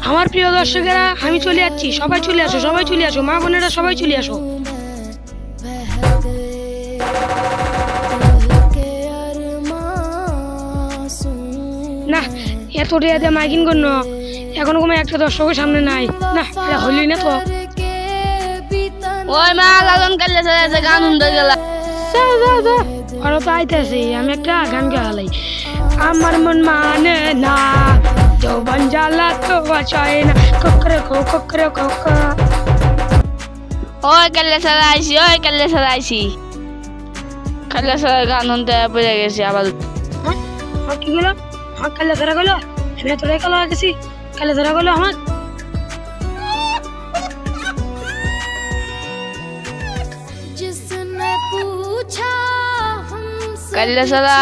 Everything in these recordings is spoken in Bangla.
আমার প্রিয় দর্শকেরা, আমি চলে যাচ্ছি। সবাই চলে আসো, সবাই চলে আসো, মা বোনেরা সবাই চলে আসো। না, এত রেয়াতে মাইকিং করনো, এখনো কোনো একটা দর্শকের সামনে নাই। না, এটা হলি না তো। ওই মা লালন কালে চলে গান শুনতে গেলাম। ওরা তো আইতেছি, আমি একটা গান গালাই। আমার মন মানে না, যৌবন জ্বালা তো বাঁচায় না, ককরে খো ককরে খোক। ওই কালে চলে আইসি, ওই কালে চলে আইসি। কালে চলে গান শুনতে পড়ে গেছি আবার। কি গেলো? আমার কালে ধরা গেলো, আমি তোরে কালো গেছি, কালে ধরা গেলো আমার। কালে চলা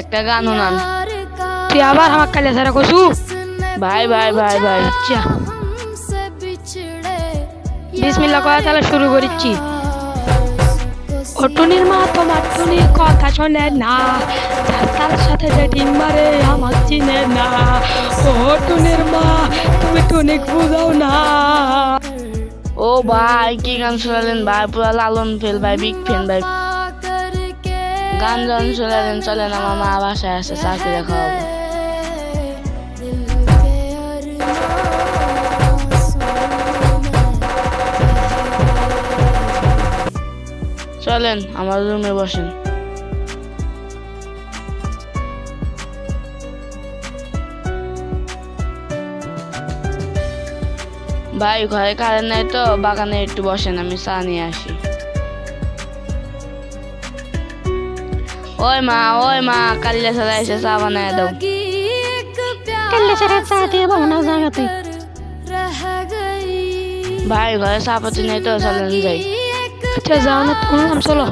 একটা গান শুনান। তুই আবার আমার কালে ধরা কসু? ভাই ভাই ভাই ভাই, আচ্ছা বিসমিল্লাহ করা তাহলে শুরু করিচ্ছি। অটুনির মা তোমার টুনির কথা শোনে না, তার সাথে ডেটিং মারে আমার চিনে না। ও টুনির মা, তুমি টুনিক বুঝাও না। ও ভাই কি গান শোনালেন ভাই, পুরা লালন ফেল ভাই, বিগ ফ্যান ভাই। গান যখন শোনালেন চলেন, আমার মা বাসায় আছে, চা করে খাওয়াবো। চলেন আমার রুমে বসেন। ভাই ঘরে কারেন্ট নাই তো, বাগানে একটু বসেন, আমি চা নিয়ে আসি। ওই মা কাল্লে ছাড়া এসে চা বানায় দাও। কাল্লে ছাড়া চা দিয়ে বানানো জায়গা তুই। ভাই ঘরে চা পাতি নাই তো, চলেন যাই। আচ্ছা যাও না, তুমি চলো।